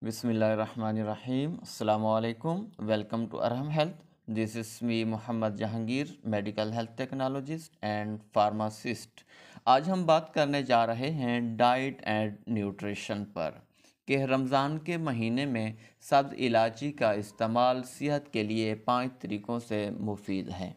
Bismillahirrahmanirrahim. Assalamu alaikum. Welcome to Arham Health. This is me Muhammad Jahangir, medical health technologist and pharmacist. آج ہم بات کرنے جا رہے ہیں ڈائٹ اینڈ نیوٹریشن پر کہ رمضان کے مہینے میں سبز الائچی کا استعمال صحت کے لیے 5 طریقوں سے مفید ہے۔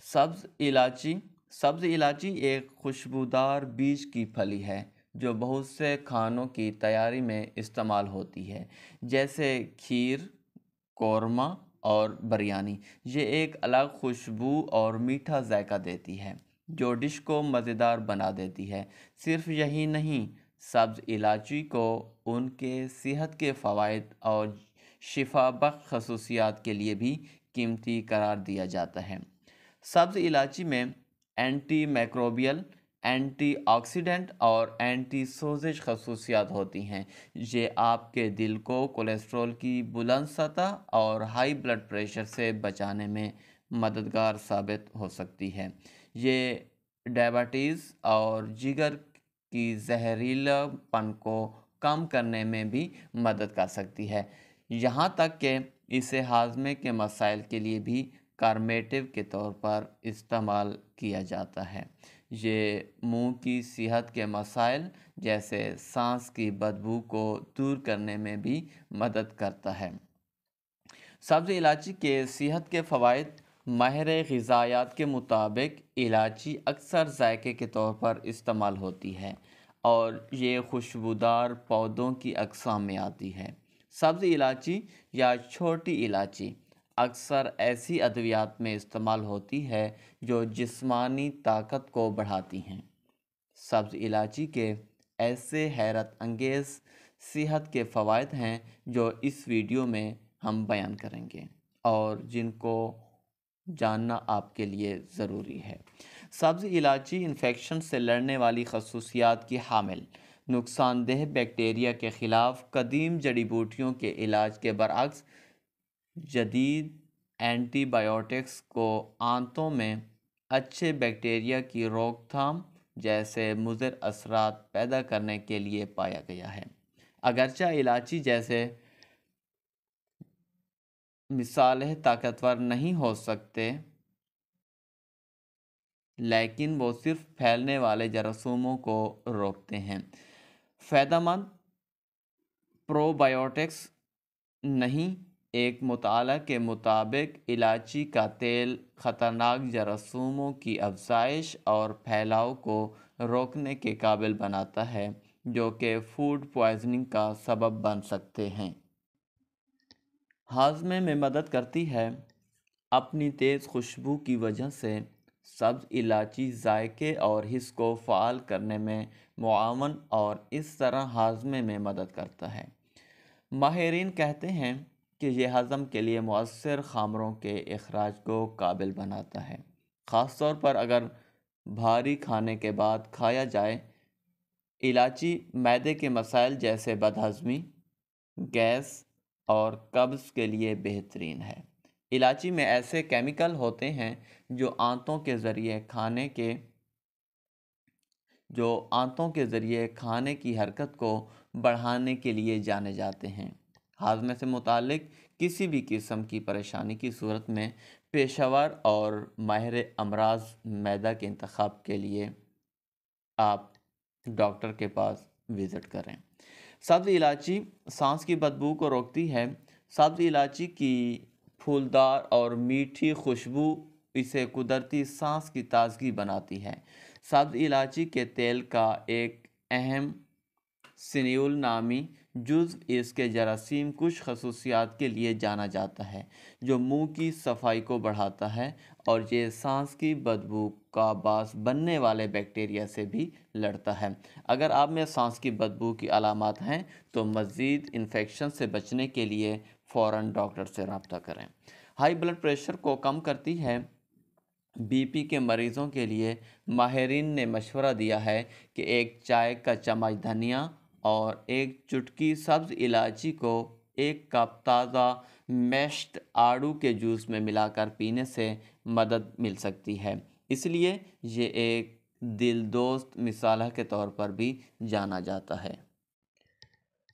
سبز الائچی ایک خوشبودار بیج کی پھلی ہے جو بہت سے کھانوں کی تیاری میں استعمال ہوتی ہے، جیسے کھیر، قورمہ اور بریانی۔ یہ ایک الگ خوشبو اور میٹھا ذائقہ دیتی ہے جو ڈش کو مزیدار بنا دیتی ہے۔ صرف یہی نہیں، سبز الائچی کو ان کے صحت کے فوائد اور شفا بخش خصوصیات کے لیے بھی قیمتی قرار دیا جاتا ہے۔ سبز الائچی میں اینٹی میکروبیل، اینٹی آکسیڈنٹ اور اینٹی سوزش خصوصیات ہوتی ہیں۔ یہ آپ کے دل کو کولیسٹرول کی بلند سطح اور ہائی بلڈ پریشر سے بچانے میں مددگار ثابت ہو سکتی ہے۔ یہ ڈائبٹیز اور جگر کی زہریلا پن کو کم کرنے میں بھی مدد کر سکتی ہے، یہاں تک کہ اسے ہاضمے کے مسائل کے لیے بھی کارمیٹیو کے طور پر استعمال کیا جاتا ہے۔ یہ منہ کی صحت کے مسائل جیسے سانس کی بدبو کو دور کرنے میں بھی مدد کرتا ہے۔ سبز الائچی کے صحت کے فوائد۔ ماہر غذائیات کے مطابق الائچی اکثر ذائقے کے طور پر استعمال ہوتی ہے اور یہ خوشبودار پودوں کی اقسام میں آتی ہے۔ سبز الائچی یا چھوٹی الائچی اکثر ایسی ادویات میں استعمال ہوتی ہے جو جسمانی طاقت کو بڑھاتی ہیں۔ سبز الائچی کے ایسے حیرت انگیز صحت کے فوائد ہیں جو اس ویڈیو میں ہم بیان کریں گے اور جن کو جاننا آپ کے لیے ضروری ہے۔ سبز الائچی انفیکشن سے لڑنے والی خصوصیات کی حامل، نقصان دہ بیکٹیریا کے خلاف قدیم جڑی بوٹیوں کے علاج کے برعکس جدید اینٹی بائیوٹکس کو آنتوں میں اچھے بیکٹیریا کی روک تھام جیسے مضر اثرات پیدا کرنے کے لیے پایا گیا ہے۔ اگرچہ الائچی جیسے مصالحے طاقتور نہیں ہو سکتے، لیکن وہ صرف پھیلنے والے جراثیموں کو روکتے ہیں۔ فائدہ مند پرو بائیوٹکس نہیں۔ ایک مطالعہ کے مطابق الائچی کا تیل خطرناک جراثیموں کی افزائش اور پھیلاؤ کو روکنے کے قابل بناتا ہے جو کہ فوڈ پوائزننگ کا سبب بن سکتے ہیں۔ ہاضمے میں مدد کرتی ہے۔ اپنی تیز خوشبو کی وجہ سے سبز الائچی ذائقے اور حس کو فعال کرنے میں معاون اور اس طرح ہاضمے میں مدد کرتا ہے۔ ماہرین کہتے ہیں کہ یہ ہضم کے لیے مؤثر خامروں کے اخراج کو قابل بناتا ہے، خاص طور پر اگر بھاری کھانے کے بعد کھایا جائے۔ الائچی معدے کے مسائل جیسے بدہضمی، گیس اور قبض کے لیے بہترین ہے۔ الائچی میں ایسے کیمیکل ہوتے ہیں جو آنتوں کے ذریعے کھانے کی حرکت کو بڑھانے کے لیے جانے جاتے ہیں۔ ہاضمے سے متعلق کسی بھی قسم کی پریشانی کی صورت میں پیشہ ور اور ماہر امراض معدہ کے انتخاب کے لیے آپ ڈاکٹر کے پاس وزٹ کریں۔ سبز الائچی سانس کی بدبو کو روکتی ہے۔ سبز الائچی کی پھولدار اور میٹھی خوشبو اسے قدرتی سانس کی تازگی بناتی ہے۔ سبز الائچی کے تیل کا ایک اہم سینیول نامی جزو اس کے جراثیم کش خصوصیات کے لیے جانا جاتا ہے جو منہ کی صفائی کو بڑھاتا ہے اور یہ سانس کی بدبو کا باعث بننے والے بیکٹیریا سے بھی لڑتا ہے۔ اگر آپ میں سانس کی بدبو کی علامات ہیں تو مزید انفیکشن سے بچنے کے لیے فوراً ڈاکٹر سے رابطہ کریں۔ ہائی بلڈ پریشر کو کم کرتی ہے۔ بی پی کے مریضوں کے لیے ماہرین نے مشورہ دیا ہے کہ ایک چائے کا چمچ دھنیا اور ایک چٹکی سبز الائچی کو ایک کپ تازہ میشڈ آڑو کے جوس میں ملا کر پینے سے مدد مل سکتی ہے، اس لیے یہ ایک دل دوست مصالحہ کے طور پر بھی جانا جاتا ہے۔